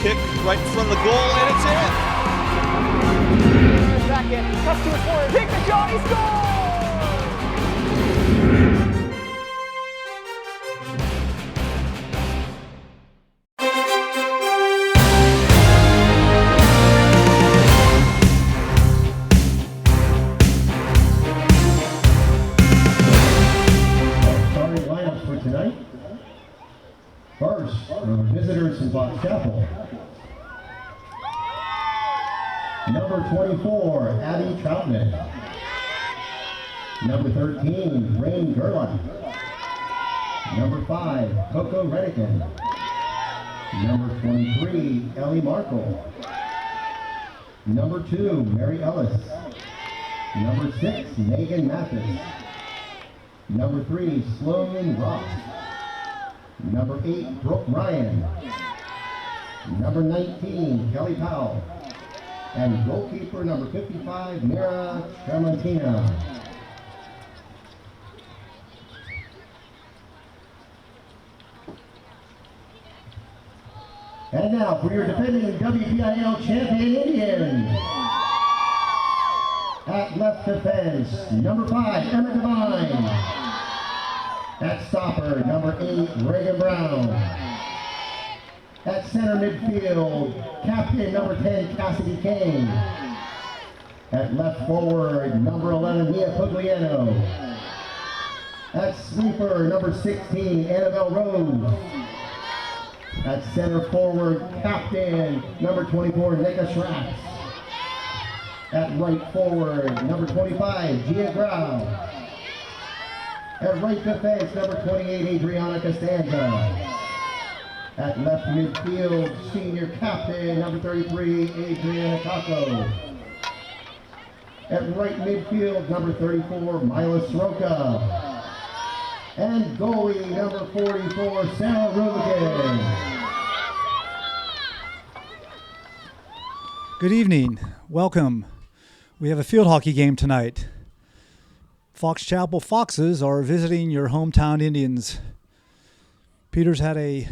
kick right in front of the goal, and it's in. Back in, cuts to his corner, take the shot, he scores! Starting lineups for tonight. First, visitors from Fox Chapel. Number 24, Abby Troutman. Number 13, Rain Gerlach. Number 5, Coco Redican. Number 23, Ellie Markle. Number 2, Mary Ellis. Number 6, Megan Mathis. Number 3, Sloan Ross. Number 8, Brooke Ryan. Number 19, Kelly Powell. And goalkeeper number 55, Mira Tramontina. And now for your defending WPIL champion Indians. At left defense, number 5, Emma Devine. At stopper, number 8, Reagan Brown. At center midfield, captain number 10, Cassidy Kane. At left forward, number 11, Mia Pugliano. At sweeper, number 16, Annabelle Rose. At center forward, captain number 24, Nika Schratz. At right forward, number 25, Gia Grau. At right defense, number 28, Adriana Costanza. At left midfield, senior captain, number 33, Adriana Taco. At right midfield, number 34, Mila Sroka. And goalie, number 44, Sarah Rubikin. Good evening. Welcome. We have a field hockey game tonight. Fox Chapel Foxes are visiting your hometown Indians. Peters had a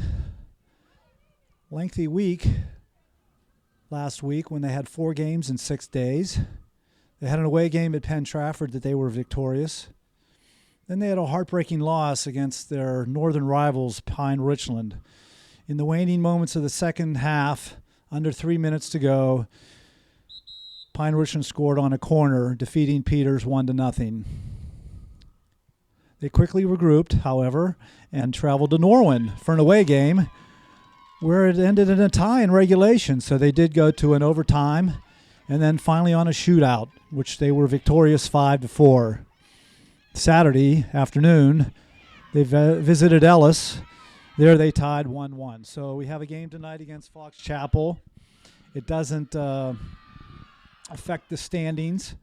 lengthy week last week when they had 4 games in 6 days. They had an away game at Penn Trafford that they were victorious. Then they had a heartbreaking loss against their northern rivals, Pine Richland. In the waning moments of the second half, under 3 minutes to go, Pine Richland scored on a corner, defeating Peters 1-0. They quickly regrouped, however, and traveled to Norwin for an away game, where it ended in a tie in regulation. So they did go to an overtime and then finally on a shootout, which they were victorious 5-4. Saturday afternoon, they visited Ellis. There they tied 1-1. So we have a game tonight against Fox Chapel. It doesn't affect the standings.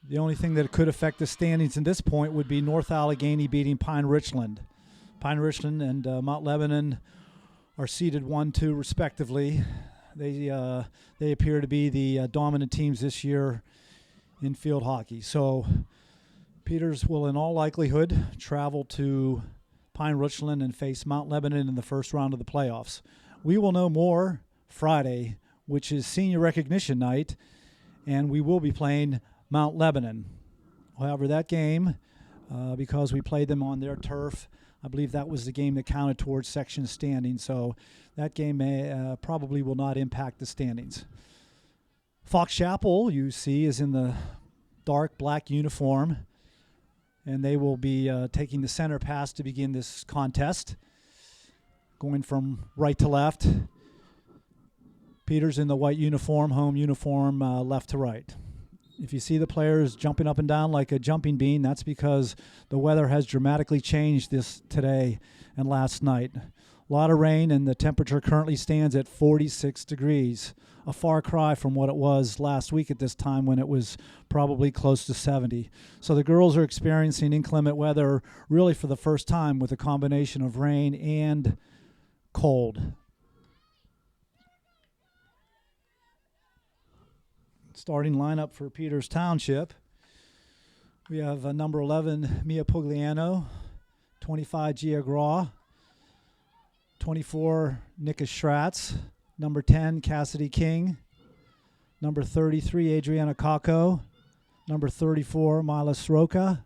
The only thing that could affect the standings at this point would be North Allegheny beating Pine Richland. Pine Richland and Mount Lebanon are seeded 1-2 respectively. They appear to be the dominant teams this year in field hockey. So Peters will in all likelihood travel to Pine Richland and face Mount Lebanon in the first round of the playoffs. We will know more Friday, which is senior recognition night, and we will be playing Mount Lebanon. However, that game, because we played them on their turf, I believe that was the game that counted towards section standings, so that game probably will not impact the standings. Fox Chapel, you see, is in the dark black uniform, and they will be taking the center pass to begin this contest, going from right to left. Peters in the white uniform, home uniform, left to right. If you see the players jumping up and down like a jumping bean, that's because the weather has dramatically changed today and last night. A lot of rain, and the temperature currently stands at 46 degrees, a far cry from what it was last week at this time when it was probably close to 70. So the girls are experiencing inclement weather really for the first time with a combination of rain and cold. Starting lineup for Peters Township. We have number 11, Mia Pugliano, 25, Gia Graw, 24, Nika Schratz, Number 10, Cassidy King. Number 33, Adriana Kako. Number 34, Mila Sroka.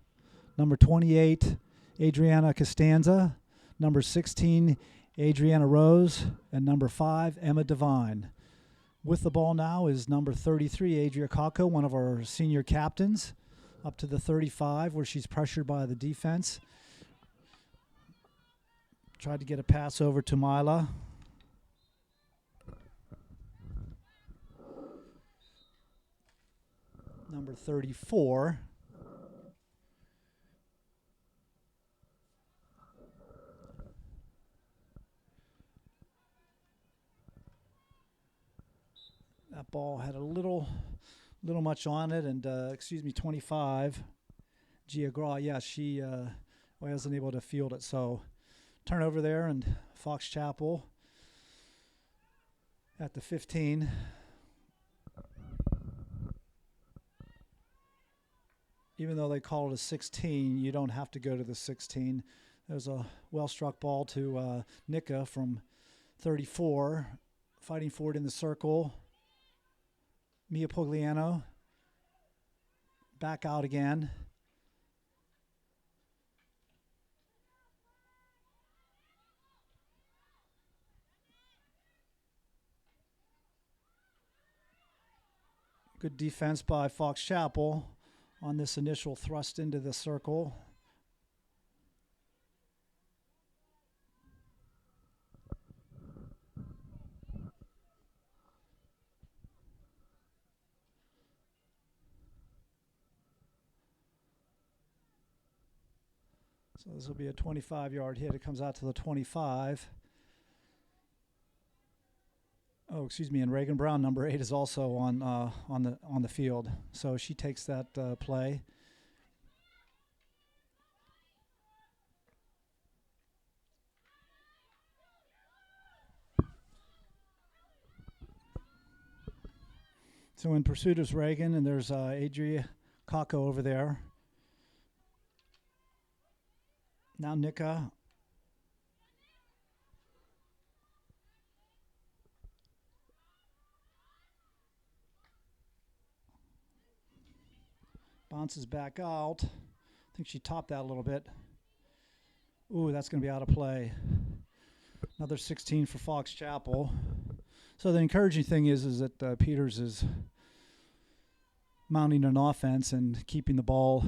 Number 28, Adriana Costanza. Number 16, Adriana Rose. And number 5, Emma Devine. With the ball now is number 33, Adria Kako, one of our senior captains, up to the 35 where she's pressured by the defense. Tried to get a pass over to Mila. Number 34. That ball had a little much on it, and 25. Gia Gra, yeah, she wasn't able to field it. So turnover there, and Fox Chapel at the 15. Even though they call it a 16, you don't have to go to the 16. There's a well-struck ball to Nika from 34, fighting for it in the circle. Mia Pugliano back out again. Good defense by Fox Chapel on this initial thrust into the circle. So this will be a 25-yard hit. It comes out to the 25. Oh, excuse me. And Reagan Brown, number 8, is also on the field. So she takes that play. So in pursuit is Reagan, and there's Adria Kako over there. Now Nika. Bounces back out. I think she topped that a little bit. Ooh, that's going to be out of play. Another 16 for Fox Chapel. So the encouraging thing is that Peters is mounting an offense and keeping the ball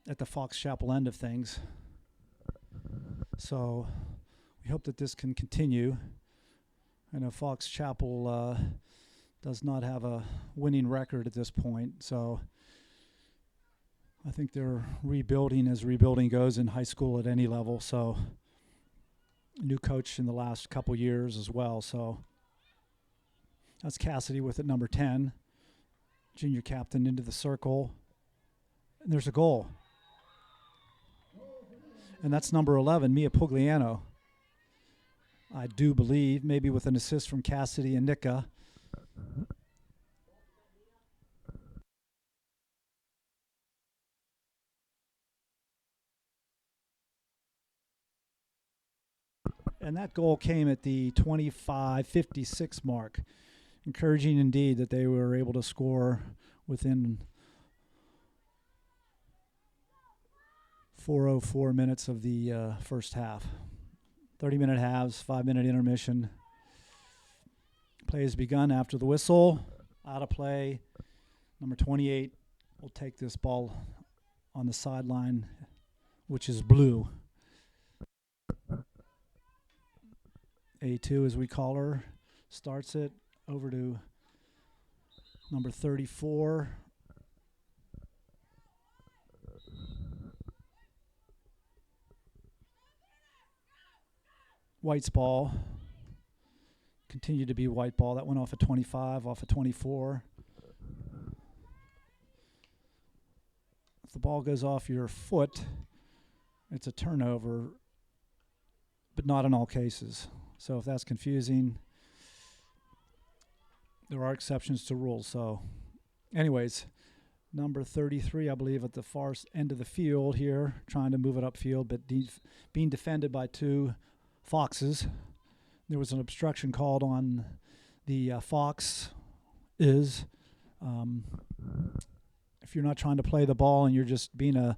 at the Fox Chapel end of things. So we hope that this can continue. I know Fox Chapel does not have a winning record at this point, so I think they're rebuilding as rebuilding goes in high school at any level. So new coach in the last couple years as well. So that's Cassidy with it, number 10, junior captain, into the circle, and there's a goal. And that's number 11, Mia Pugliano. I do believe, maybe with an assist from Cassidy and Nika. And that goal came at the 25:56 mark. Encouraging indeed that they were able to score within 4:04 minutes of the first half. 30-minute halves, 5-minute intermission. Play has begun after the whistle. Out of play. Number 28 will take this ball on the sideline, which is blue. A2, as we call her, starts it over to number 34. White's ball. Continued to be white ball. That went off at 25, off at 24. If the ball goes off your foot, it's a turnover, but not in all cases. So if that's confusing, there are exceptions to rules. So anyways, number 33, I believe, at the far end of the field here, trying to move it upfield, but being defended by two Foxes. There was an obstruction called on the Fox is. If you're not trying to play the ball and you're just being a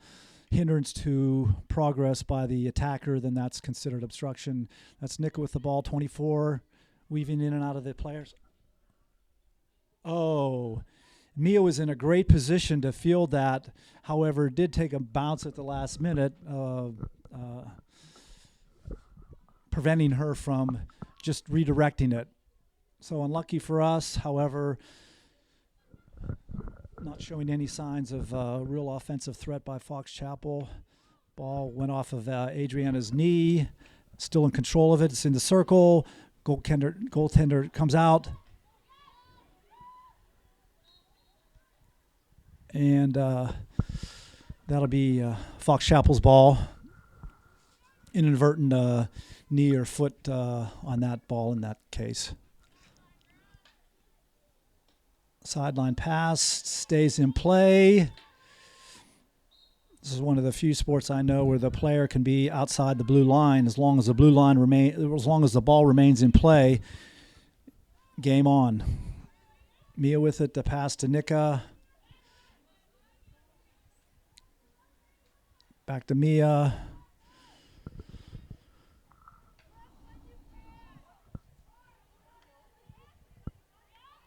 hindrance to progress by the attacker, then that's considered obstruction. That's Nick with the ball, 24, weaving in and out of the players. Oh, Mia was in a great position to field that. However, did take a bounce at the last minute, preventing her from just redirecting it. So unlucky for us. However, not showing any signs of real offensive threat by Fox Chapel. Ball went off of Adriana's knee. Still in control of it. It's in the circle. Goaltender comes out. And that'll be Fox Chapel's ball. Inadvertent knee or foot on that ball in that case. Sideline pass stays in play. This is one of the few sports I know where the player can be outside the blue line as long as the ball remains in play. Game on. Mia with it, the pass to Nika. Back to Mia.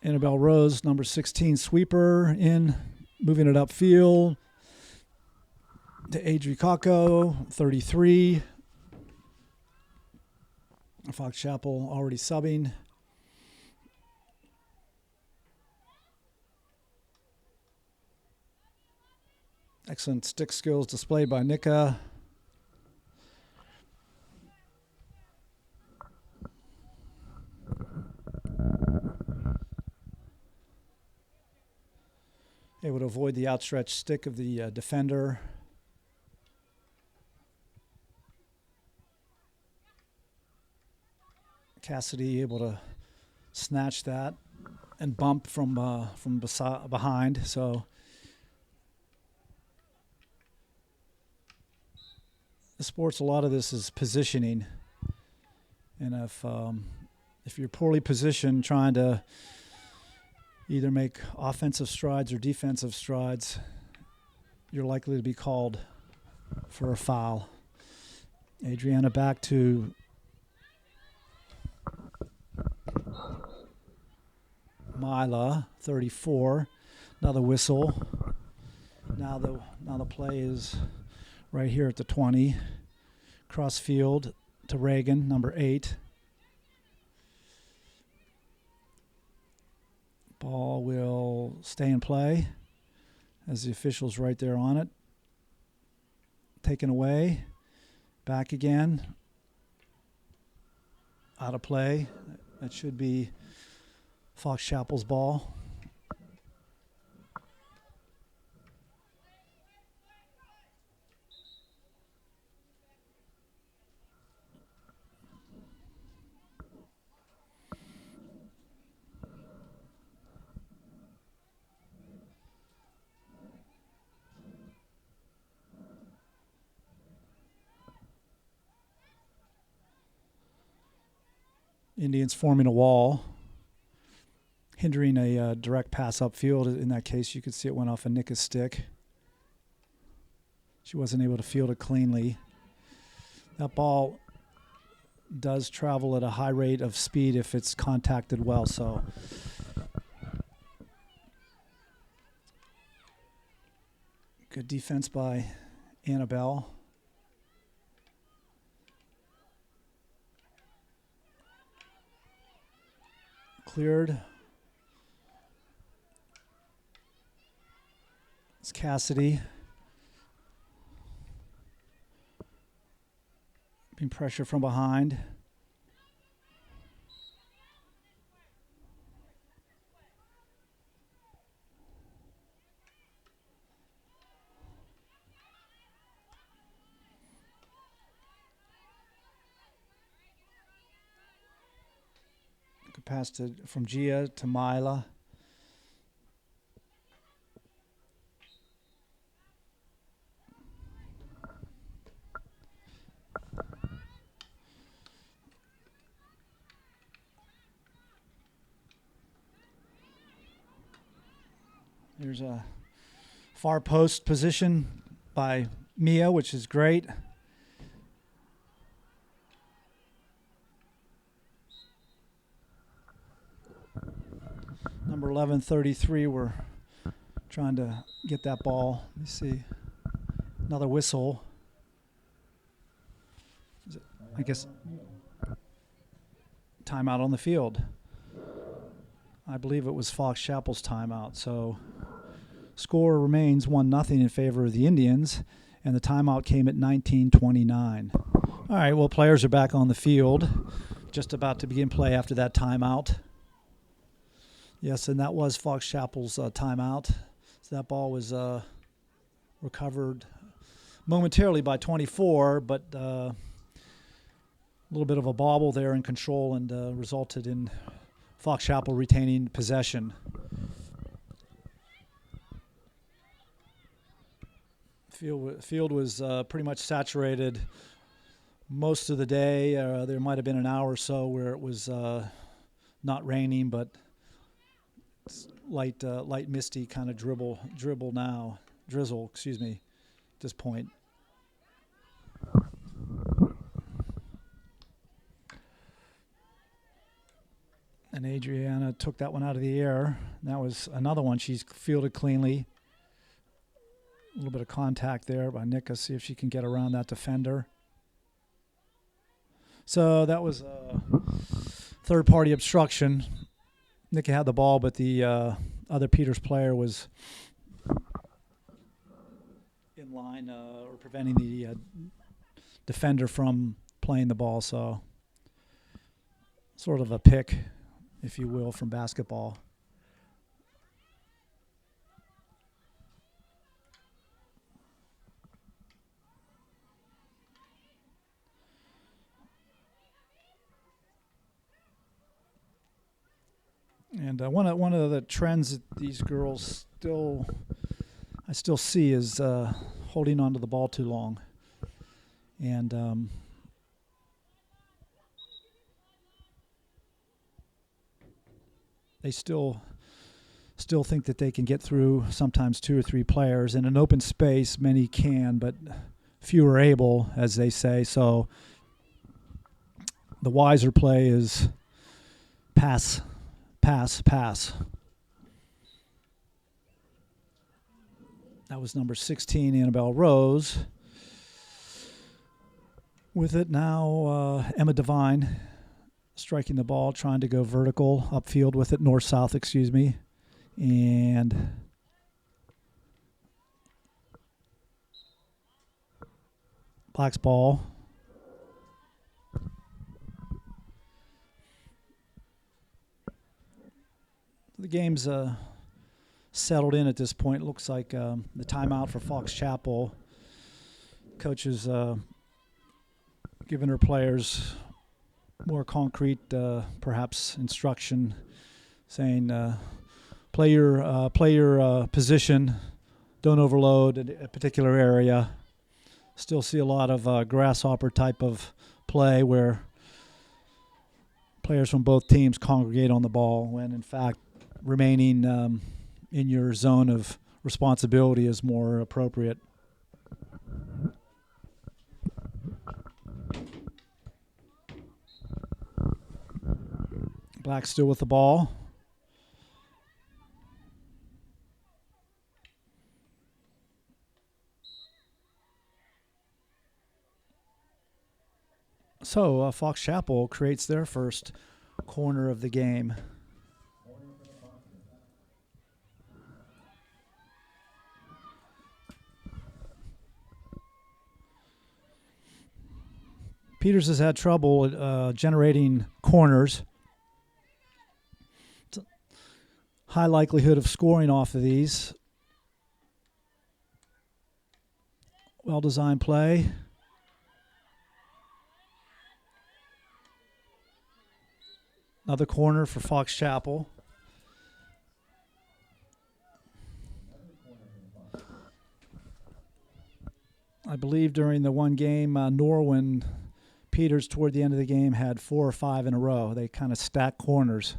Annabelle Rose, number 16, sweeper in, moving it upfield to Adri Kako, 33. Fox Chapel already subbing. Excellent stick skills displayed by Nika. Able to avoid the outstretched stick of the defender. Cassidy able to snatch that and bump from behind. So the sports, a lot of this is positioning, and if you're poorly positioned, trying to either make offensive strides or defensive strides, you're likely to be called for a foul. Adriana back to Mila, 34. Another whistle. Now the play is right here at the 20. Cross field to Reagan, number 8. Ball will stay in play as the official's right there on it. Taken away. Back again. Out of play. That should be Fox Chapel's ball. Indians forming a wall, hindering a direct pass upfield. In that case, you could see it went off of Nika's stick. She wasn't able to field it cleanly. That ball does travel at a high rate of speed if it's contacted well. So good defense by Annabelle. Cleared. It's Cassidy. Being pressure from behind. Pass from Gia to Mila. There's a far post position by Mia, which is great. Number 1133, we're trying to get that ball. Let me see. Another whistle. I guess timeout on the field. I believe it was Fox Chapel's timeout. So score remains 1-0 in favor of the Indians, and the timeout came at 19:29. All right, well, players are back on the field, just about to begin play after that timeout. Yes, and that was Fox Chapel's timeout. So that ball was recovered momentarily by 24, but a little bit of a bobble there in control and resulted in Fox Chapel retaining possession. Field was pretty much saturated most of the day. There might have been an hour or so where it was not raining, but it's light misty kind of drizzle at this point. And Adriana took that one out of the air. That was another one she's fielded cleanly. A little bit of contact there by Nika. See if she can get around that defender. So that was third-party obstruction. Nika had the ball, but the other Peters player was in line or preventing the defender from playing the ball. So sort of a pick, if you will, from basketball. And one of the trends that these girls I still see is holding onto the ball too long, and they still think that they can get through sometimes 2 or 3 players in an open space. Many can, but few are able, as they say. So the wiser play is pass. That was number 16, Annabelle Rose. With it now, Emma Devine striking the ball, trying to go vertical upfield with it, north-south, and Black's ball. The game's settled in at this point. It looks like the timeout for Fox Chapel. Coach is giving her players more concrete, perhaps, instruction, saying play your position, don't overload a particular area. Still see a lot of grasshopper type of play where players from both teams congregate on the ball when, in fact, remaining in your zone of responsibility is more appropriate. Black still with the ball. So Fox Chapel creates their first corner of the game. Peters has had trouble generating corners. High likelihood of scoring off of these. Well-designed play. Another corner for Fox Chapel. I believe during the one game, Norwin, Peters toward the end of the game had 4 or 5 in a row. They kind of stacked corners.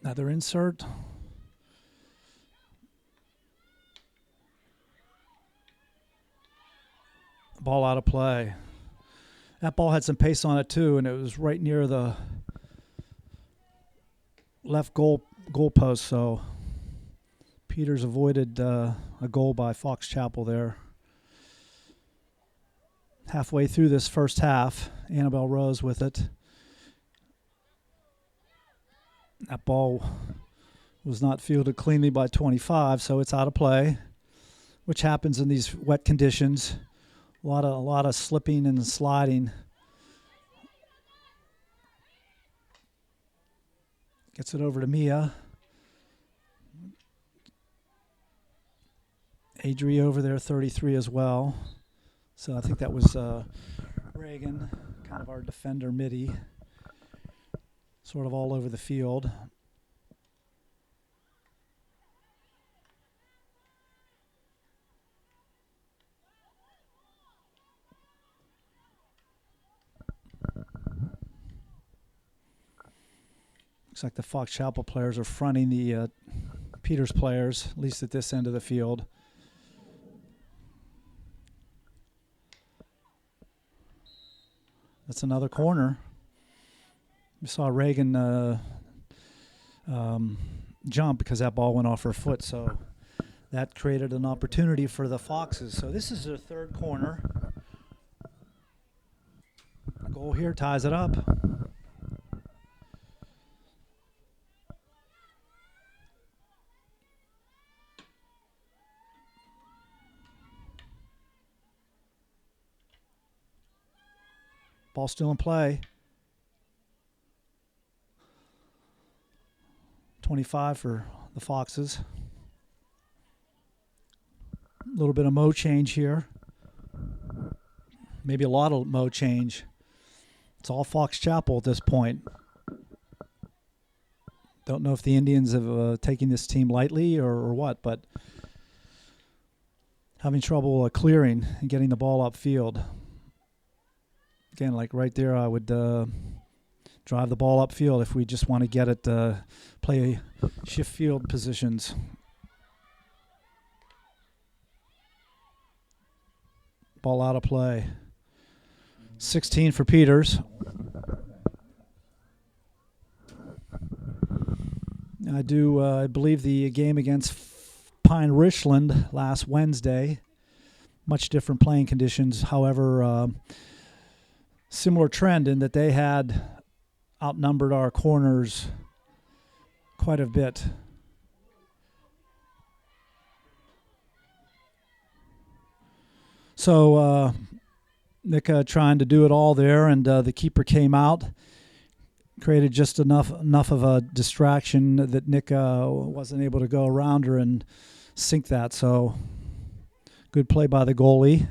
Another insert. Ball out of play. That ball had some pace on it too, and it was right near the left goal post. So Peters avoided a goal by Fox Chapel there. Halfway through this first half, Annabelle Rose with it. That ball was not fielded cleanly by 25, so it's out of play, which happens in these wet conditions. A lot of slipping and sliding. Gets it over to Mia. Adri over there, 33 as well. So I think that was Reagan, kind of our defender midi, sort of all over the field. Looks like the Fox Chapel players are fronting the Peters players, at least at this end of the field. That's another corner. We saw Reagan jump because that ball went off her foot, so that created an opportunity for the Foxes. So this is their third corner. Goal here ties it up. Ball still in play. 25 for the Foxes. A little bit of mo change here. Maybe a lot of mo change. It's all Fox Chapel at this point. Don't know if the Indians have taken this team lightly or what, but having trouble clearing and getting the ball upfield. Again, like right there, I would drive the ball upfield if we just want to get it, play shift field positions. Ball out of play. 16 for Peters. I believe the game against Pine Richland last Wednesday, much different playing conditions. However, similar trend in that they had outnumbered our corners quite a bit. So Nika trying to do it all there, and the keeper came out, created just enough of a distraction that Nika wasn't able to go around her and sink that. So good play by the goalie.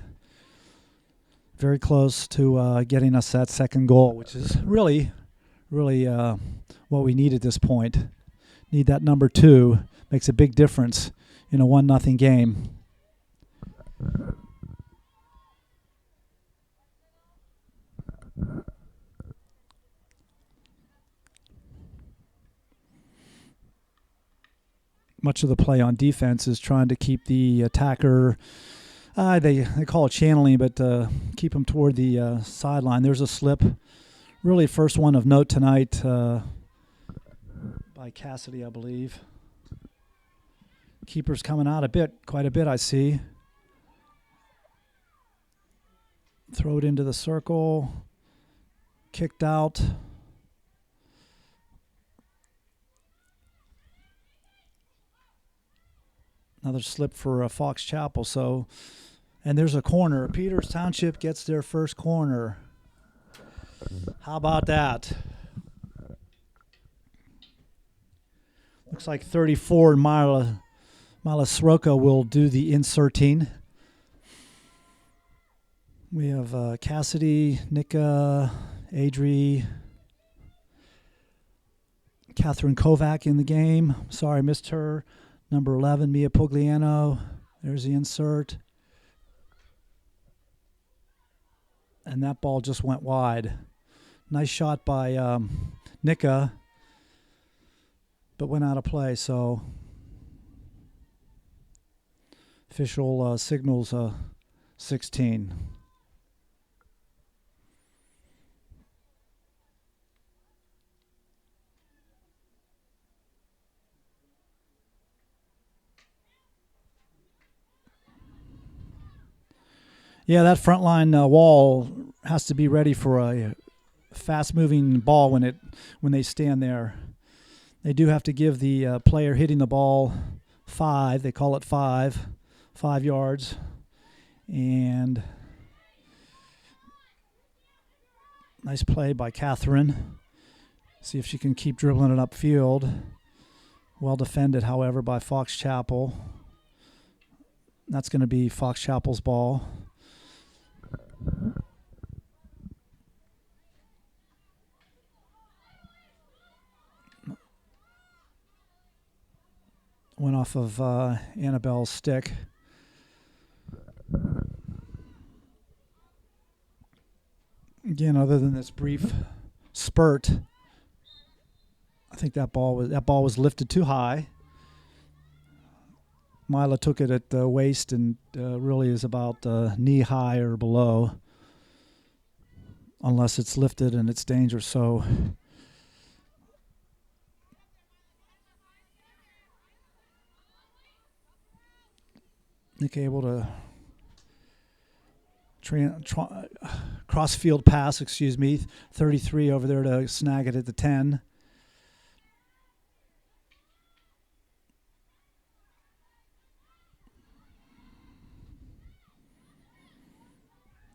Very close to getting us that second goal, which is really what we need at this point. Need that number 2. Makes a big difference in a 1-0 game. Much of the play on defense is trying to keep the attacker. They call it channeling, but keep them toward the sideline. There's a slip. Really first one of note tonight by Cassidy, I believe. Keeper's coming out quite a bit, I see. Throw it into the circle. Kicked out. Another slip for Fox Chapel. So, and there's a corner. Peters Township gets their first corner. How about that? Looks like 34 Mila Sroka will do the inserting. We have Cassidy, Nika, Adri, Catherine Kovac in the game. Sorry, I missed her. Number 11, Mia Pugliano. There's the insert. And that ball just went wide. Nice shot by Nika. but went out of play. So official signals 16. Yeah, that front line wall has to be ready for a fast-moving ball when they stand there. They do have to give the player hitting the ball 5. They call it 5 yards. And nice play by Catherine. See if she can keep dribbling it upfield. Well defended, however, by Fox Chapel. That's going to be Fox Chapel's ball. Went off of Annabelle's stick. Again, other than this brief spurt, I think that ball was lifted too high. Mila took it at the waist and really is about knee high or below, unless it's lifted and it's dangerous. So Nick able to cross-field pass, 33 over there to snag it at the 10.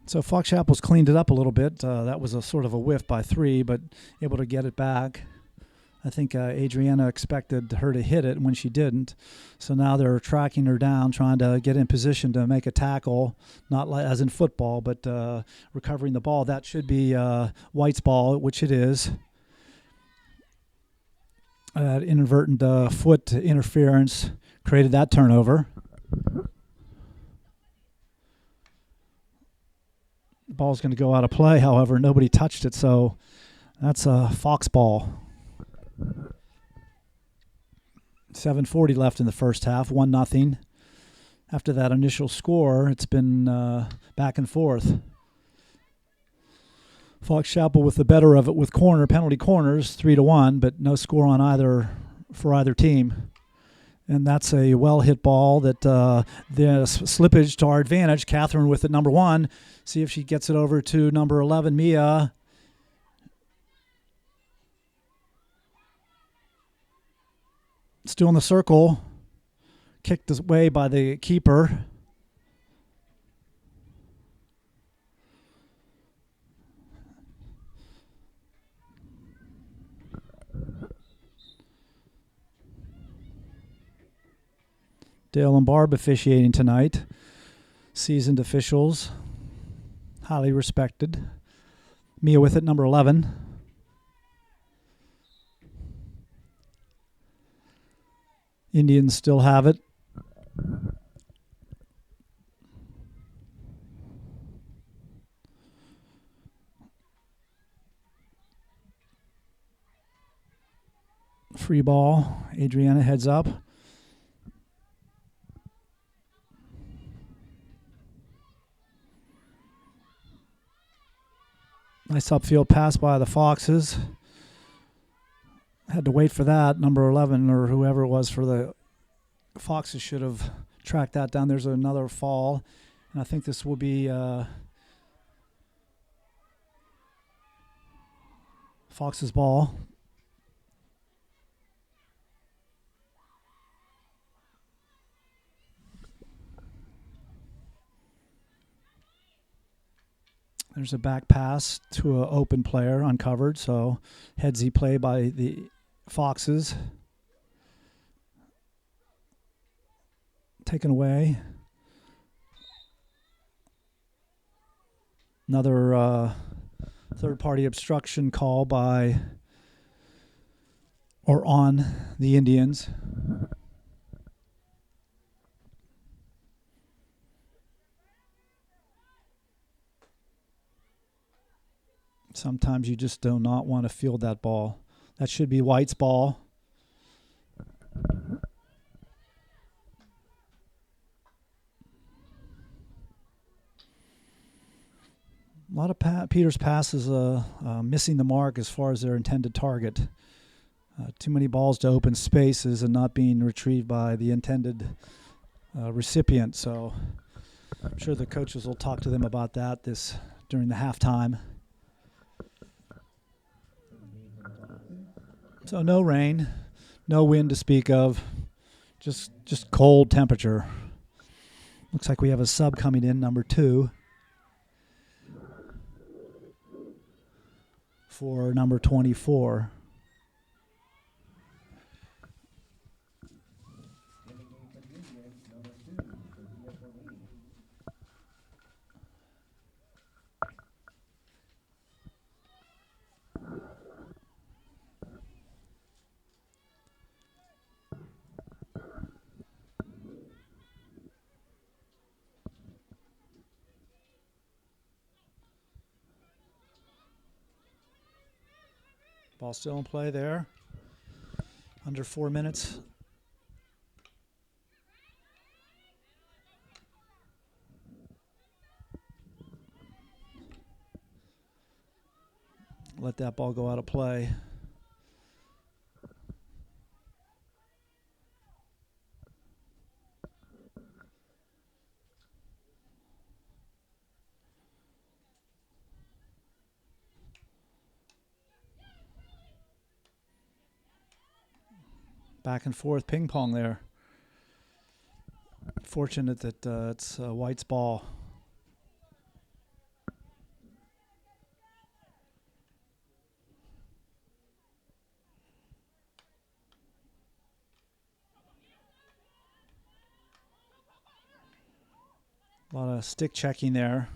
So Fox Chapel's cleaned it up a little bit. That was a sort of a whiff by 3, but able to get it back. I think Adriana expected her to hit it when she didn't. So now they're tracking her down, trying to get in position to make a tackle, not like, as in football, but recovering the ball. That should be White's ball, which it is. Inadvertent foot interference created that turnover. The ball's going to go out of play, however. Nobody touched it, so that's a Fox ball. 7:40 left in the first half, 1-0. After that initial score, it's been back and forth. Fox Chapel with the better of it with penalty corners, 3-1, but no score on for either team. And that's a well-hit ball that the slippage to our advantage. Catherine with it, number 1. See if she gets it over to number 11, Mia. Still in the circle. Kicked away by the keeper. Dale and Barb officiating tonight. Seasoned officials. Highly respected. Mia with it, number 11. Indians still have it. Free ball. Adriana heads up. Nice upfield pass by the Foxes. Had to wait for that. Number 11 or whoever it was for the Foxes should have tracked that down. There's another fall. And I think this will be Fox's ball. There's a back pass to an open player, uncovered. So headsy play by the Foxes. Taken away. Another third-party obstruction call by or on the Indians. Sometimes you just do not want to field that ball. That should be White's ball. lot of Peters passes missing the mark as far as their intended target. Too many balls to open spaces and not being retrieved by the intended recipient. So I'm sure the coaches will talk to them about that during the halftime. So no rain, no wind to speak of, just cold temperature. Looks like we have a sub coming in, number 2, for number 24. Ball still in play there. Under 4 minutes. Let that ball go out of play. Back and forth ping pong there. Fortunate that it's White's ball. A lot of stick checking there.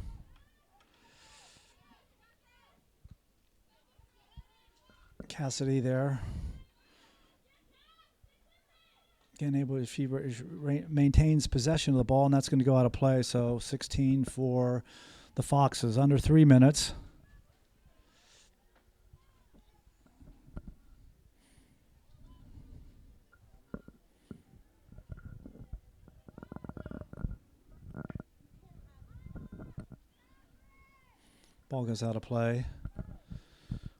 Cassidy there. Again, she maintains possession of the ball, and that's going to go out of play. So 16 for the Foxes, under 3 minutes. Ball goes out of play.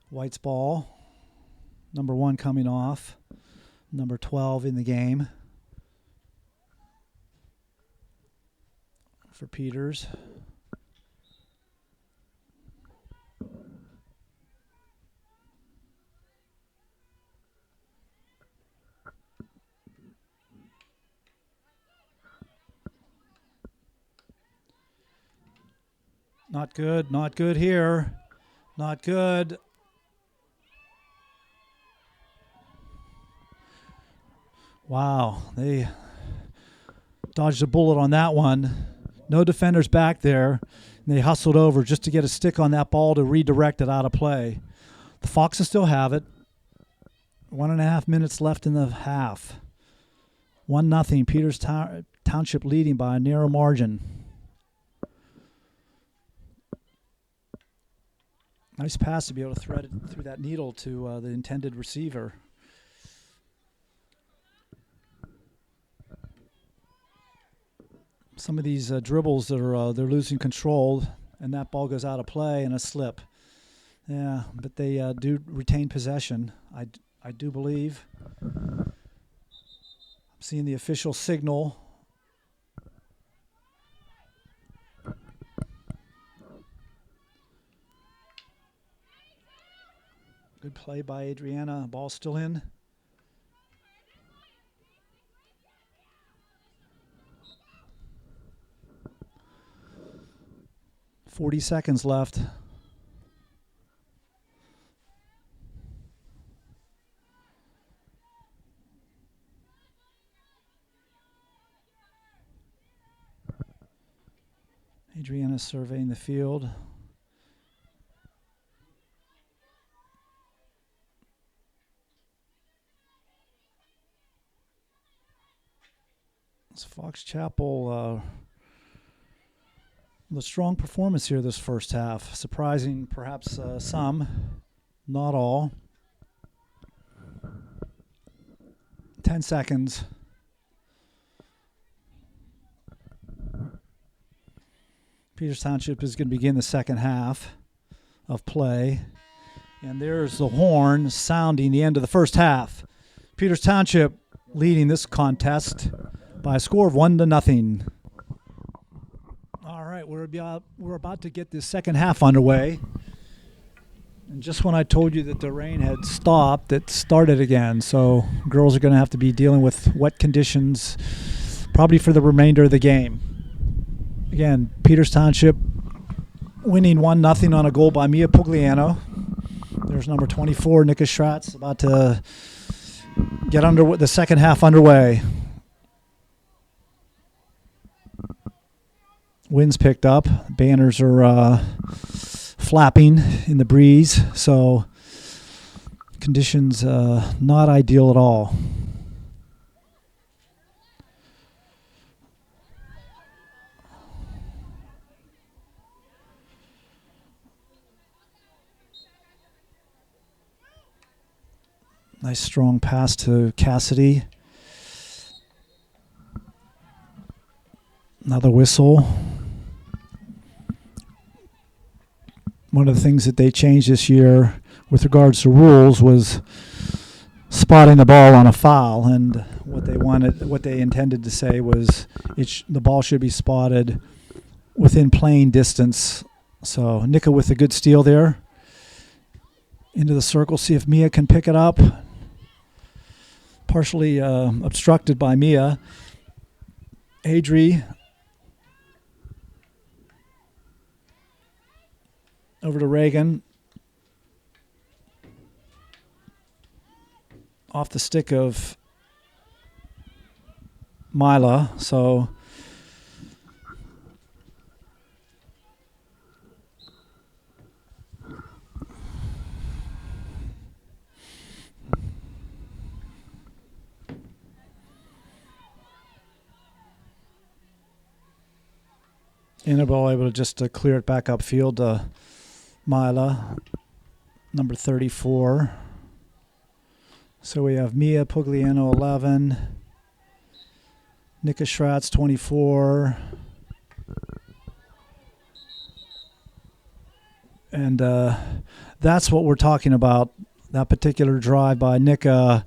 White's ball. Number 1 coming off. Number 12 in the game for Peters. Not good, not good here. Not good. Wow, they dodged a bullet on that one. No defenders back there. And they hustled over just to get a stick on that ball to redirect it out of play. The Foxes still have it. 1.5 minutes left in the half. 1-0. Peters Township leading by a narrow margin. Nice pass to be able to thread it through that needle to the intended receiver. Some of these dribbles that are they're losing control, and that ball goes out of play and a slip. Yeah, but they do retain possession. I do believe. I'm seeing the official signal. Good play by Adriana. Ball still in. 40 seconds left. Adriana surveying the field. It's Fox Chapel. The strong performance here this first half. Surprising perhaps some, not all. 10 seconds. Peters Township is going to begin the second half of play. And there's the horn sounding the end of the first half. Peters Township leading this contest by a score of 1-0. All right, we're about to get this second half underway. And just when I told you that the rain had stopped, it started again. So girls are going to have to be dealing with wet conditions probably for the remainder of the game. Again, Peters Township winning 1-0 on a goal by Mia Pugliano. There's number 24, Nika Schratz, about to get the second half underway. Wind's picked up. Banners are flapping in the breeze, so conditions not ideal at all. Nice strong pass to Cassidy. Another whistle. One of the things that they changed this year with regards to rules was spotting the ball on a foul, and what they intended to say was the ball should be spotted within playing distance. So Nika with a good steal there. Into the circle, see if Mia can pick it up. Partially obstructed by Mia. Adri over to Reagan. Off the stick of Mila, so Annabelle able to just clear it back upfield to Mila, number 34. So we have Mia Pugliano, 11. Nika Schratz, 24. And that's what we're talking about. That particular drive by Nika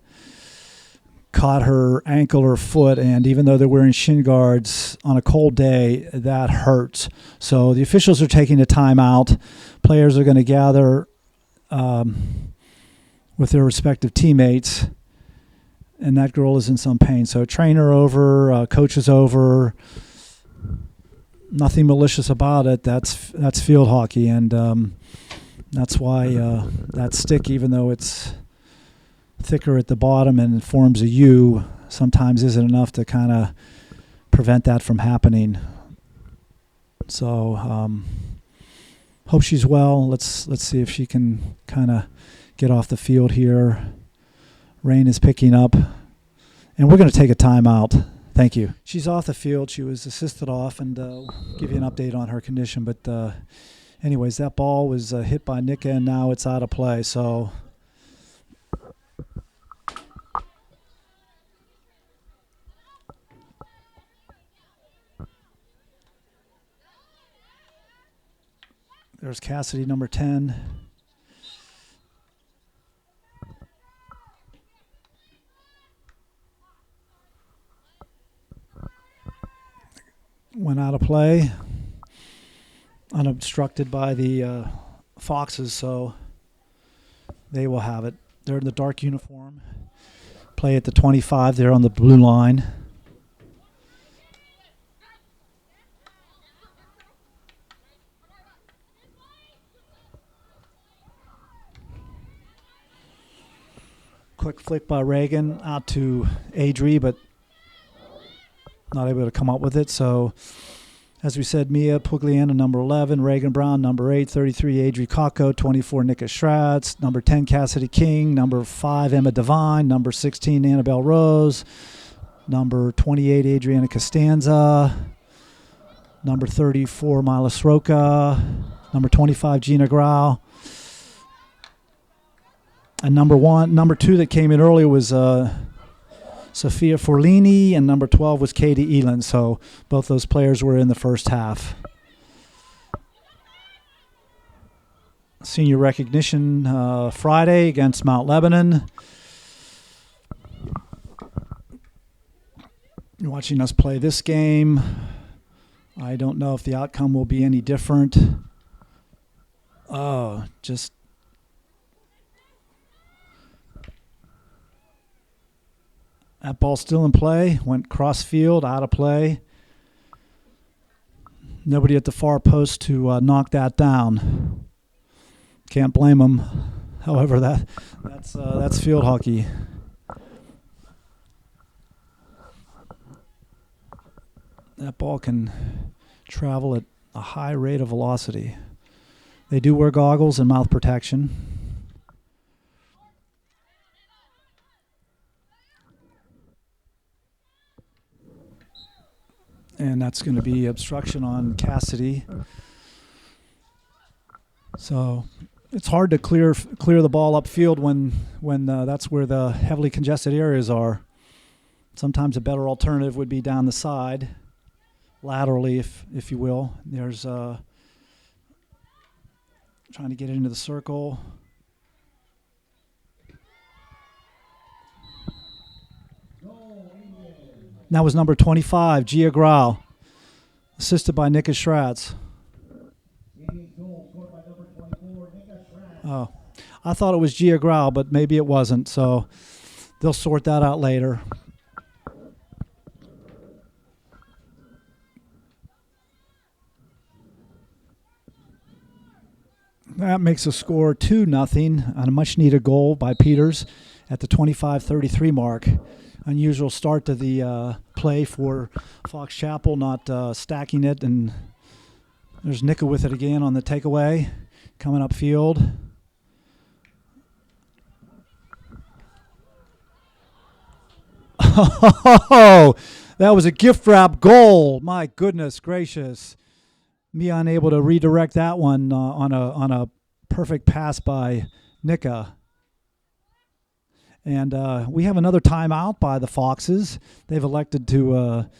caught her ankle or foot, and even though they're wearing shin guards on a cold day, that hurts. So the officials are taking a timeout. Players are going to gather with their respective teammates, and that girl is in some pain. So trainer over, coach is over. Nothing malicious about it. That's field hockey, and that's why that stick, even though it's thicker at the bottom and it forms a U, sometimes isn't enough to kind of prevent that from happening. So hope she's well. Let's see if she can kind of get off the field here. Rain is picking up, and we're going to take a timeout. Thank you. She's off the field. She was assisted off, and we'll give you an update on her condition. But anyways, that ball was hit by Nika, and now it's out of play. So there's Cassidy, number 10. Went out of play, unobstructed by the Foxes, so they will have it. They're in the dark uniform. Play at the 25. They're on the blue line. Quick flick by Reagan out to Adri, but not able to come up with it. So, as we said, Mia Pugliano, number 11, Reagan Brown, number 8, 33, Adri Kakko, 24, Nika Schratz, number 10, Cassidy King, number 5, Emma Devine, number 16, Annabelle Rose, number 28, Adriana Costanza, number 34, Mila Sroka, number 25, Gina Grau, and number 2 that came in earlier was Sophia Forlini, and number 12 was Katie Eland. So both those players were in the first half. Senior recognition Friday against Mount Lebanon. Watching us play this game, I don't know if the outcome will be any different. Oh, just that ball still in play, went cross field, out of play. Nobody at the far post to knock that down. Can't blame them. However, that's field hockey. That ball can travel at a high rate of velocity. They do wear goggles and mouth protection. And that's going to be obstruction on Cassidy. So it's hard to clear the ball upfield when that's where the heavily congested areas are. Sometimes a better alternative would be down the side, laterally, if you will. There's trying to get it into the circle. That was number 25, Gia Grau, assisted by Nika Schratz. Oh, I thought it was Gia Grau, but maybe it wasn't, so they'll sort that out later. That makes a score 2-0 on a much-needed goal by Peters at the 25:33 mark. Unusual start to the play for Fox Chapel, not stacking it. And there's Nika with it again on the takeaway, coming upfield. Oh, that was a gift wrap goal. My goodness gracious. Me unable to redirect that one on a perfect pass by Nika. And we have another timeout by the Foxes. They've elected to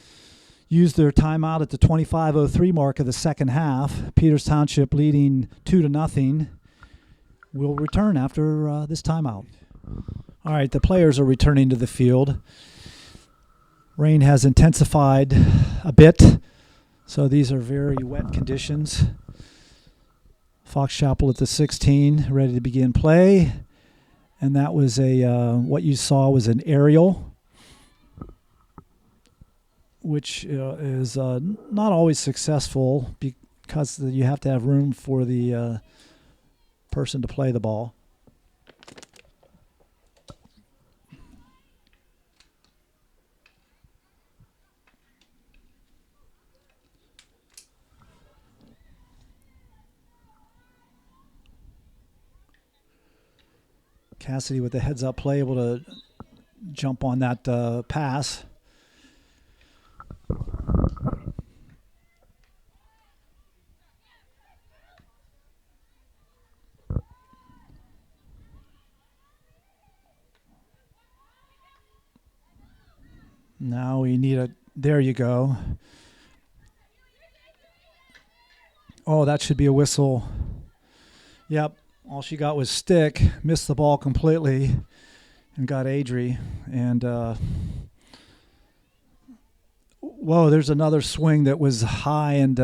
use their timeout at the 25:03 mark of the second half. Peters Township leading 2-0. We'll return after this timeout. All right, the players are returning to the field. Rain has intensified a bit, so these are very wet conditions. Fox Chapel at the 16, ready to begin play. And that was what you saw was an aerial, which is not always successful because you have to have room for the person to play the ball. Cassidy with the heads-up play, able to jump on that pass. Now we need a, there you go. Oh, that should be a whistle. Yep. All she got was stick, missed the ball completely, and got Adri. And, whoa, there's another swing that was high. And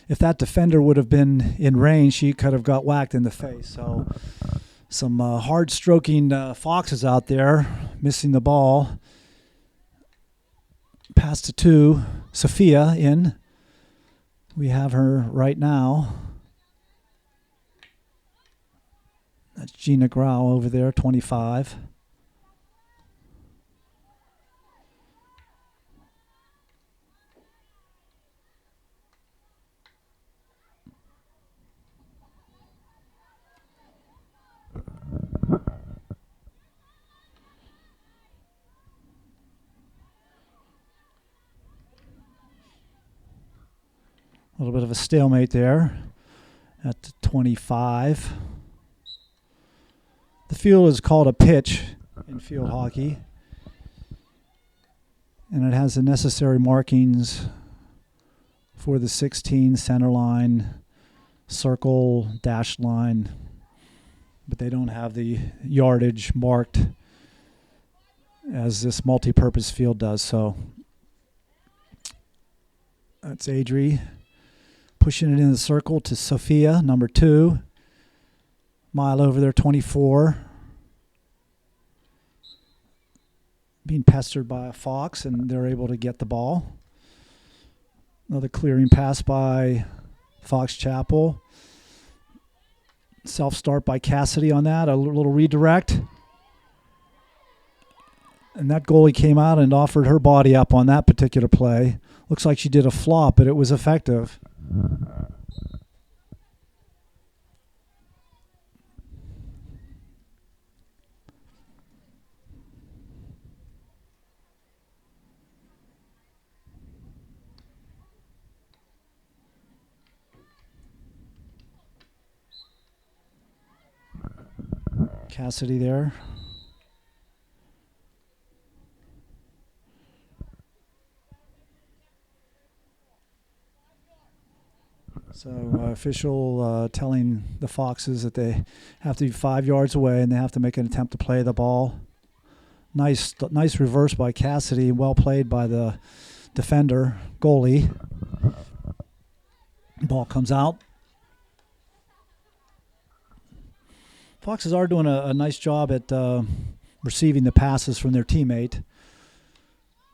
if that defender would have been in range, she could have got whacked in the face. So some hard-stroking Foxes out there, missing the ball. Pass to 2, Sophia in. We have her right now. That's Gina Grau over there, 25. A little bit of a stalemate there at 25. The field is called a pitch in field hockey, and it has the necessary markings for the 16 center line, circle, dash line, but they don't have the yardage marked as this multi-purpose field does. So that's Adri pushing it in the circle to Sophia, number 2. Mile over there, 24. Being pestered by a fox, and they're able to get the ball. Another clearing pass by Fox Chapel. Self-start by Cassidy on that. A little redirect. And that goalie came out and offered her body up on that particular play. Looks like she did a flop, but it was effective. Cassidy there. So official telling the Foxes that they have to be 5 yards away and they have to make an attempt to play the ball. Nice reverse by Cassidy. Well played by the defender, goalie. Ball comes out. Foxes are doing a nice job at receiving the passes from their teammate.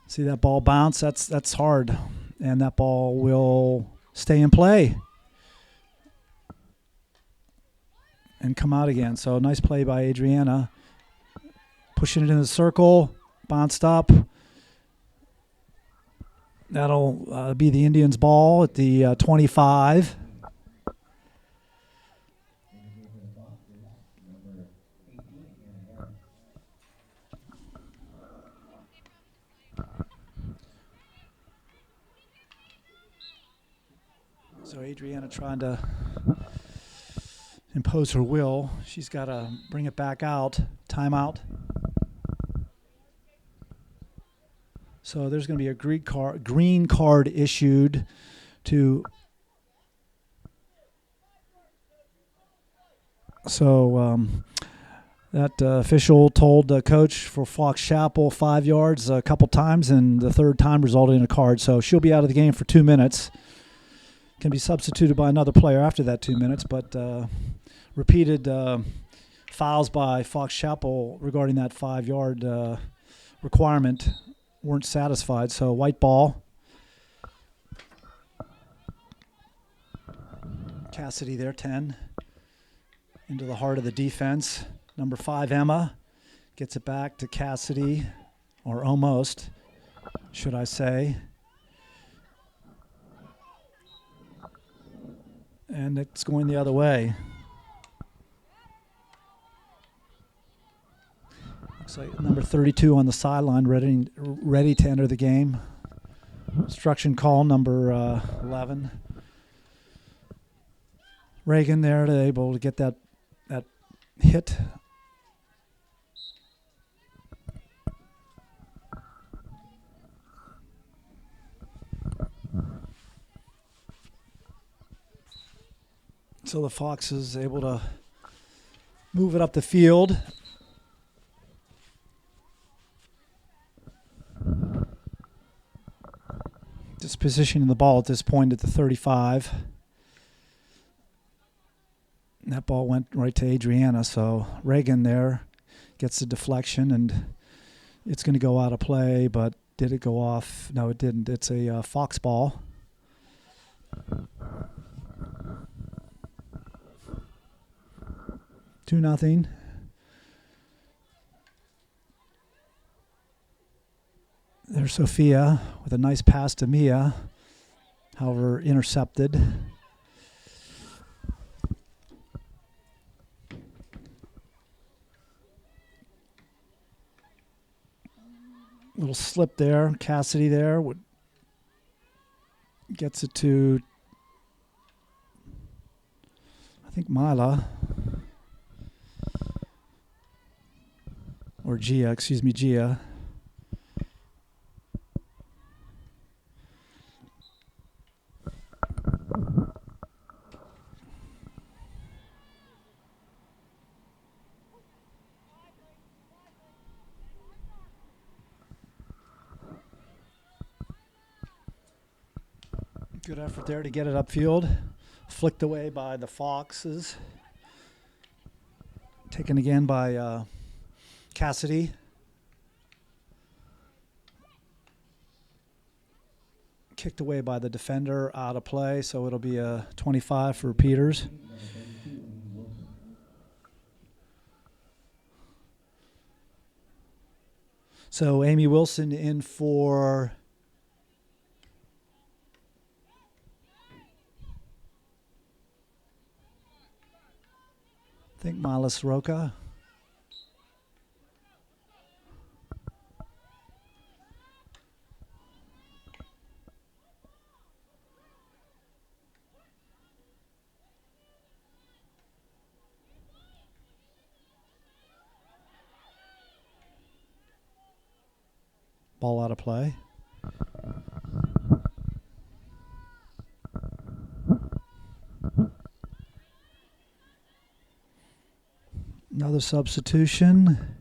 See that ball bounce? That's hard. And that ball will stay in play and come out again. So nice play by Adriana. Pushing it in the circle. Bounced up. That'll be the Indians' ball at the 25. So Adriana trying to impose her will. She's got to bring it back out. Timeout. So there's going to be a green card issued to. So that official told the coach for Fox Chapel 5 yards a couple times, and the third time resulted in a card. So she'll be out of the game for 2 minutes. Can be substituted by another player after that 2 minutes, but repeated fouls by Fox Chapel regarding that 5 yard requirement weren't satisfied. So white ball. Cassidy there, 10. Into the heart of the defense. Number 5, Emma, gets it back to Cassidy, or almost, should I say. And it's going the other way. Looks like number 32 on the sideline, ready to enter the game. Obstruction call, number 11. Reagan there, able to get that hit. So the Foxes able to move it up the field. Just positioning the ball at this point at the 35. And that ball went right to Adriana, so Reagan there gets the deflection, and it's going to go out of play, but did it go off? No, it didn't. It's a Fox ball. Two nothing. There's Sophia with a nice pass to Mia, however intercepted. Little slip there. Cassidy there gets it to, I think, Mila. Or Gia, excuse me, Gia. Good effort there to get it upfield. Flicked away by the Foxes. Taken again by Cassidy. Kicked away by the defender, out of play, so it'll be a 25 for Peters. So Amy Wilson in for I think Milas Roca. Ball out of play. Another substitution.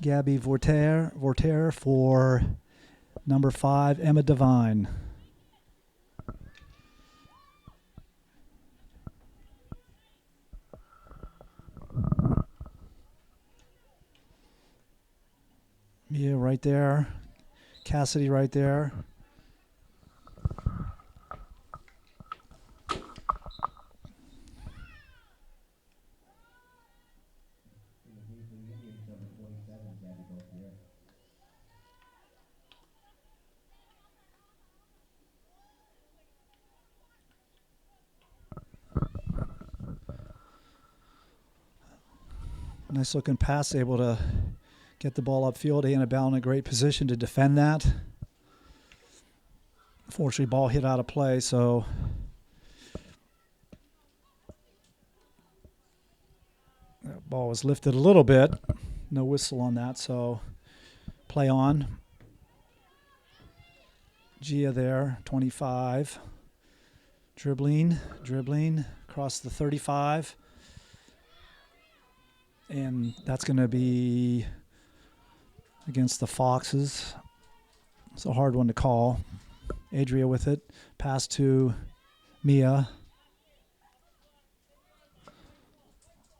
Gabby Vorter for number 5, Emma Devine. Mia right there. Cassidy right there. Nice looking pass, able to get the ball upfield. Annabelle in a great position to defend that. Unfortunately, ball hit out of play, so that ball was lifted a little bit. No whistle on that, so play on. Gia there, 25. Dribbling, across the 35. And that's going to be against the Foxes. It's a hard one to call. Adria with it. Pass to Mia.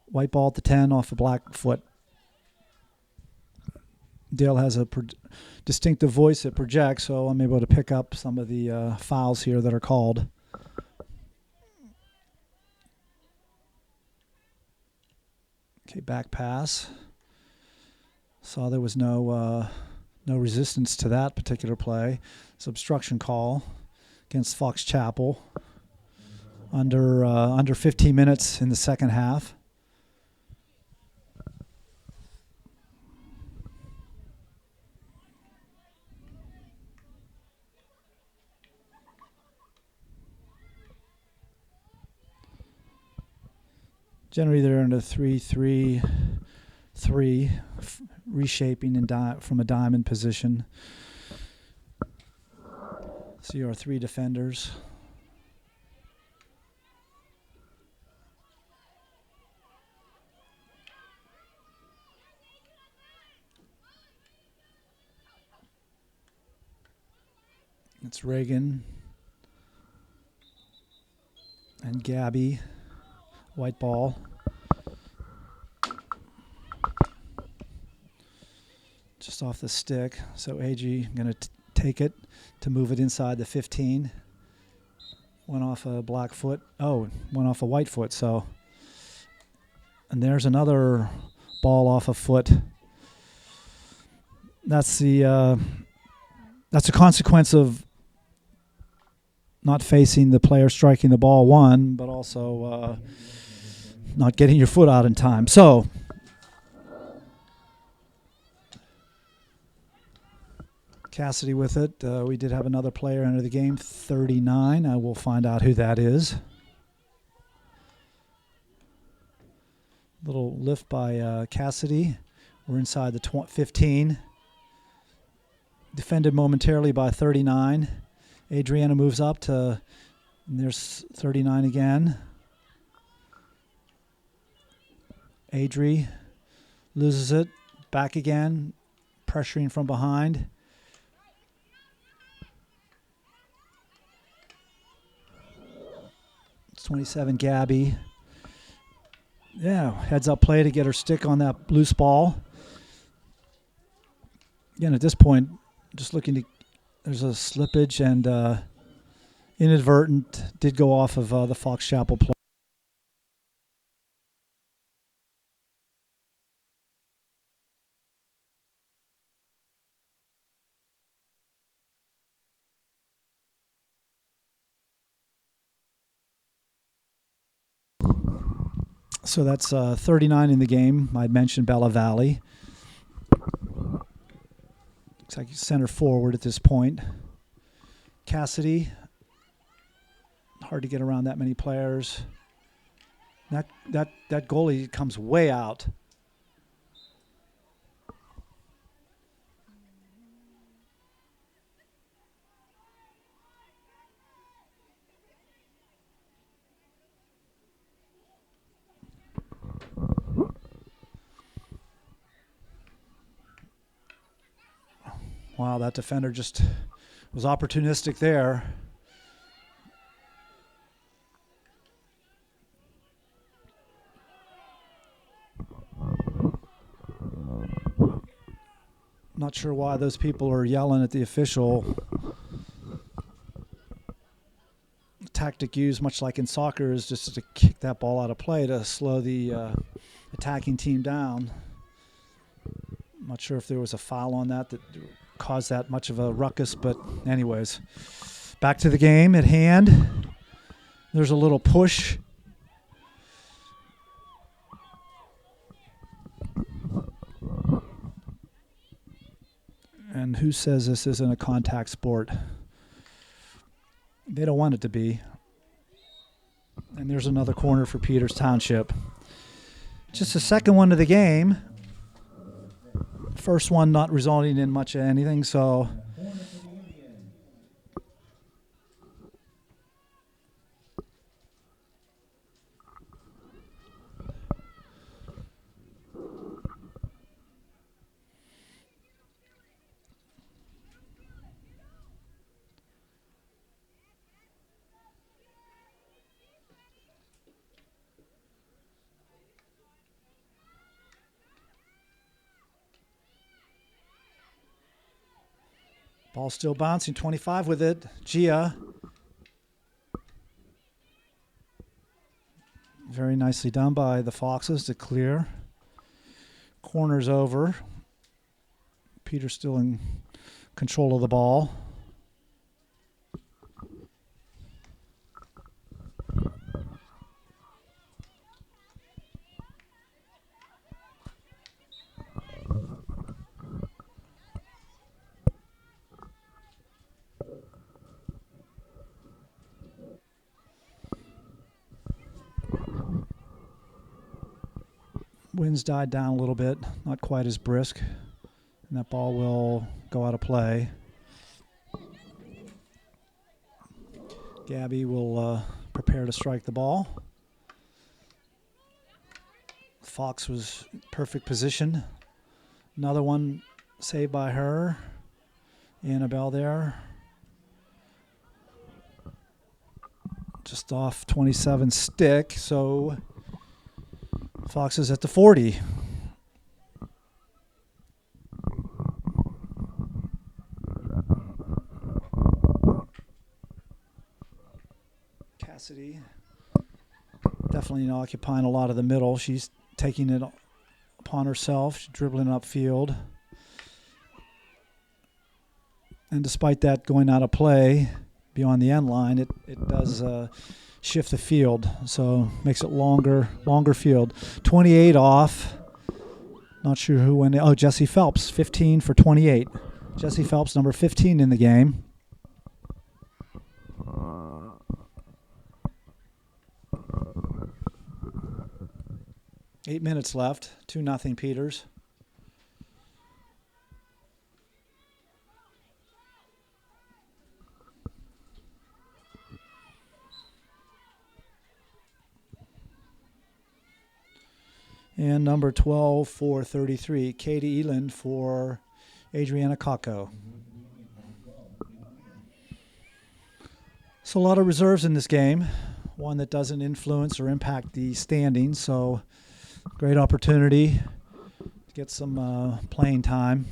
White ball at the 10 off the black foot. Dale has a distinctive voice that projects, so I'm able to pick up some of the fouls here that are called. Okay, back pass. Saw there was no resistance to that particular play. It's obstruction call against Fox Chapel. Under 15 minutes in the second half. Generally, they're in a 3-3-3, reshaping and from a diamond position. See our 3 defenders. It's Reagan and Gabby. White ball. Just off the stick. So AG going to take it to move it inside the 15. Went off a black foot. Oh, went off a white foot. So, and there's another ball off a foot. That's a consequence of not facing the player striking the ball, one, but also not getting your foot out in time. So Cassidy with it. We did have another player enter the game, 39. I will find out who that is. Little lift by Cassidy. We're inside the 15. Defended momentarily by 39. Adriana moves up to, and there's 39 again. Adri loses it, back again, pressuring from behind. 27, Gabby. Yeah, heads up play to get her stick on that loose ball. Again, at this point, just looking to, there's a slippage and inadvertent did go off of the Fox Chapel play. So that's 39 in the game. I'd mentioned Bella Valley. Looks like center forward at this point. Cassidy. Hard to get around that many players. That goalie comes way out. Wow, that defender just was opportunistic there. Not sure why those people are yelling at the official. The tactic used, much like in soccer, is just to kick that ball out of play to slow the attacking team down. Not sure if there was a foul on that caused that much of a ruckus, but anyways, back to the game at hand. There's a little push. And who says this isn't a contact sport? They don't want it to be. And there's another corner for Peters Township. Just the second one of the game. First one not resulting in much of anything, so ball still bouncing, 25 with it. Gia. Very nicely done by the Foxes to clear. Corner's over. Peter's still in control of the ball. Winds died down a little bit, not quite as brisk, and that ball will go out of play. Gabby will prepare to strike the ball. Fox was perfect position. Another one saved by her. Annabelle there. Just off 27 stick, so Fox is at the 40. Cassidy definitely occupying a lot of the middle. She's taking it upon herself. She's dribbling upfield. And despite that going out of play beyond the end line, it does shift the field, so makes it longer field. 28 off. Not sure who went. Oh, Jesse Phelps, 15 for 28. Jesse Phelps, number 15 in the game. Eight minutes left. 2-0 Peters. And number 12 for 33, Katie Eland for Adriana Kako. So a lot of reserves in this game. one that doesn't influence or impact the standings. So great opportunity to get some playing time.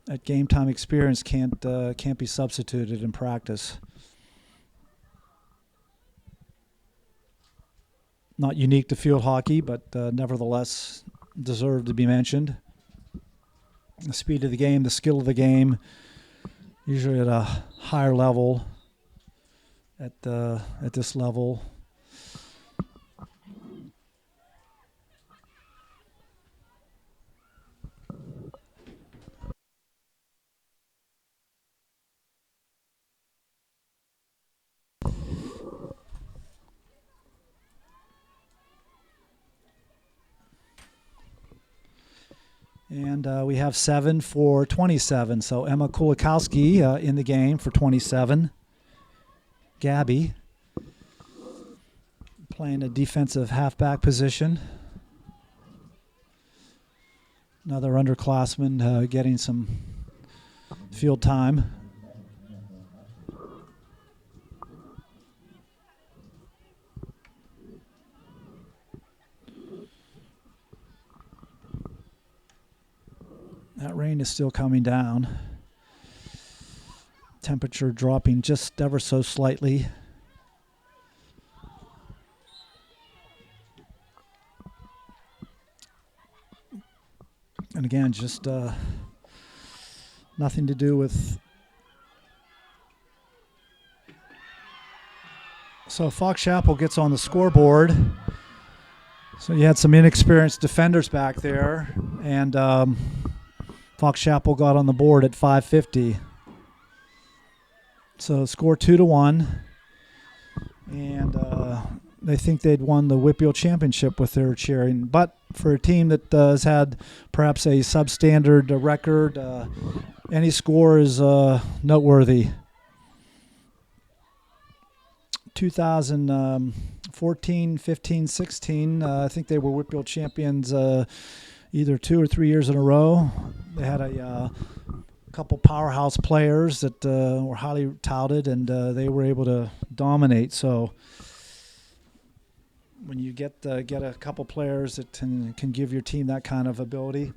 That game time experience can't be substituted in practice. Not unique to field hockey, but nevertheless deserve to be mentioned. The speed of the game, the skill of the game, usually at a higher level at this level. And we have 7 for 27. So Emma Kulikowski in the game for 27. Gabby playing a defensive halfback position. Another underclassman getting some field time. That rain is still coming down. Temperature dropping just ever so slightly. And again, just nothing to do with... So Fox Chapel gets on the scoreboard. So you had some inexperienced defenders back there, and Fox Chapel got on the board at 5:50. So score 2-1, and they think they'd won the Whitfield Championship with their cheering. But for a team that has had perhaps a substandard record, any score is noteworthy. 2014, 15, 16, I think they were Whitfield champions either 2 or 3 years in a row. They had a couple powerhouse players that were highly touted, and they were able to dominate. So when you get a couple players that can give your team that kind of ability.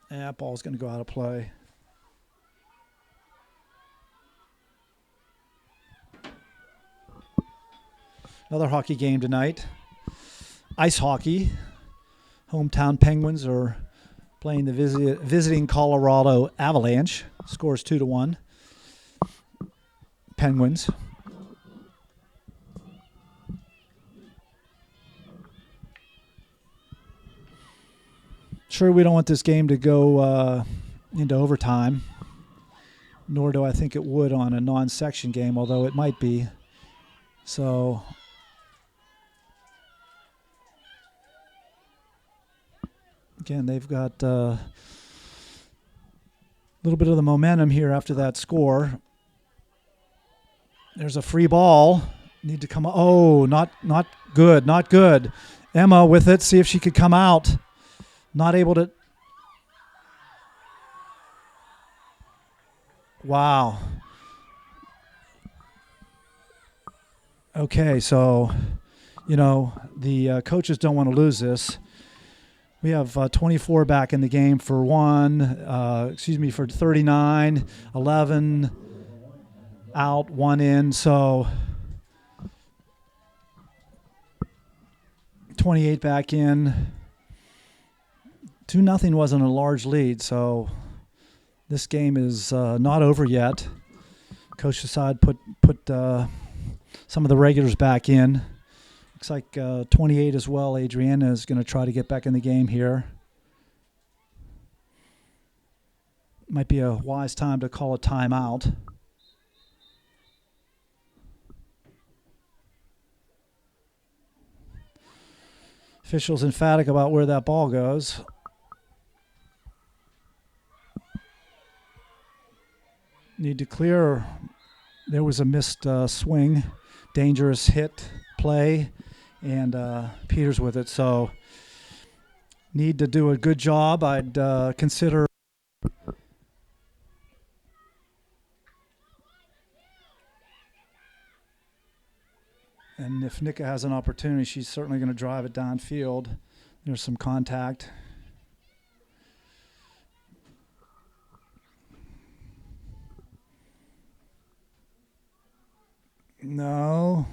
That ball's going to go out of play. Another hockey game tonight. Ice hockey. Hometown Penguins are playing the visiting Colorado Avalanche. Scores 2-1. Penguins. Sure, we don't want this game to go into overtime, nor do I think it would on a non-section game, although it might be. So again, they've got a little bit of the momentum here after that score. There's a free ball. Need to come. Oh, not good. Not good. Emma with it. See if she could come out. Not able to. Wow. Okay, so, the coaches don't want to lose this. We have 24 back in the game for for 39, 11 out, 1 in, so 28 back in. 2-0 wasn't a large lead, so this game is not over yet. Coach decided put some of the regulars back in. Looks like 28 as well. Adriana is going to try to get back in the game here. Might be a wise time to call a timeout. Officials emphatic about where that ball goes. Need to clear there was a missed swing, dangerous hit play, and Peters with it. So need to do a good job. I'd consider. And if Nika has an opportunity, she's certainly going to drive it downfield. There's some contact. No.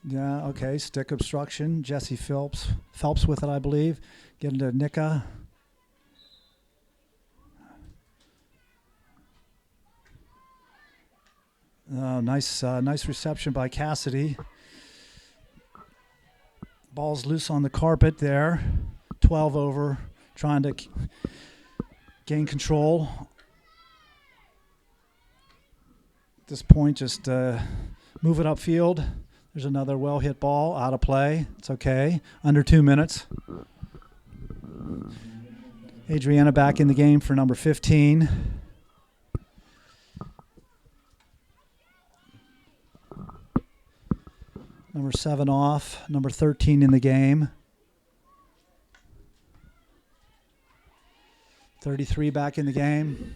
Yeah, okay, stick obstruction. Jesse Phelps with it, I believe. Getting to Nika. Nice reception by Cassidy. Ball's loose on the carpet there. 12 over, trying to gain control. At this point, just move it upfield. There's another well-hit ball, out of play. It's okay. Under 2 minutes. Adriana back in the game for number 15. Number 7 off. Number 13 in the game. 33 back in the game.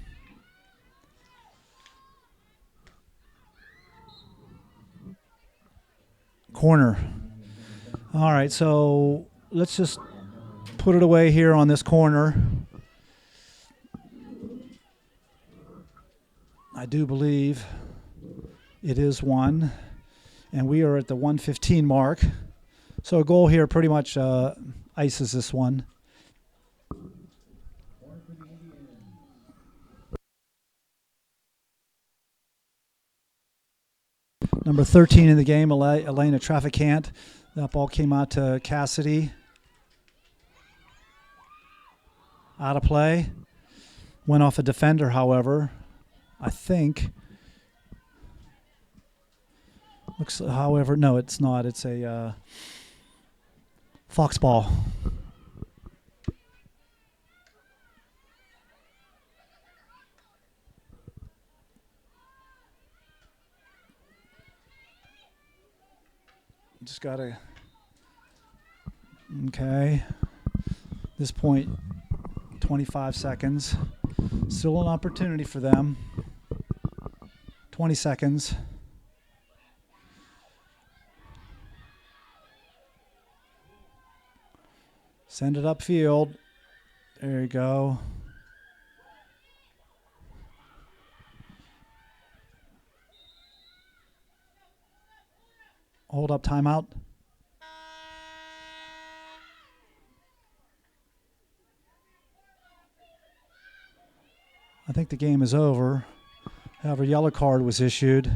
Corner. All right, so let's just put it away here on this corner. I do believe it is one. And we are at the 1:15 mark. So a goal here pretty much ices this one. Number 13 in the game, Elena Traficant. That ball came out to Cassidy. Out of play. Went off a defender, however. I think. Looks, however, no, it's not. It's a fox ball. Just got to, okay. This point, 25 seconds. Still an opportunity for them. 20 seconds. Send it upfield. There you go. Hold up, timeout. I think the game is over. However, yellow card was issued.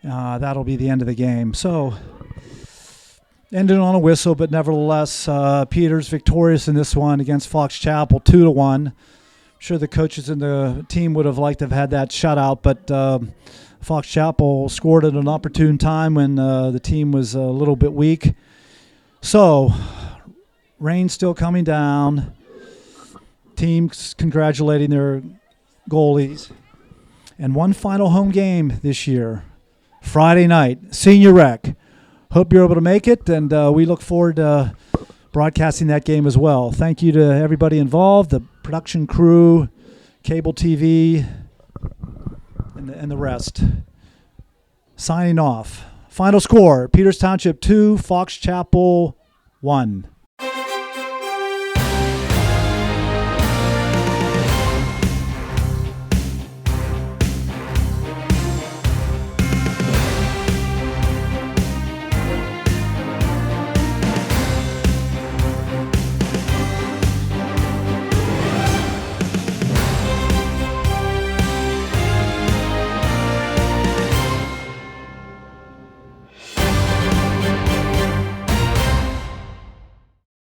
That'll be the end of the game. So, ended on a whistle, but nevertheless, Peters victorious in this one against Fox Chapel, 2-1. I'm sure the coaches and the team would have liked to have had that shutout, but Fox Chapel scored at an opportune time when the team was a little bit weak. So, rain still coming down. Teams congratulating their goalies. And one final home game this year, Friday night, Senior Rec. Hope you're able to make it, and we look forward to broadcasting that game as well. Thank you to everybody involved, the production crew, cable TV, and the rest. Signing off. Final score, Peters Township 2, Fox Chapel 1.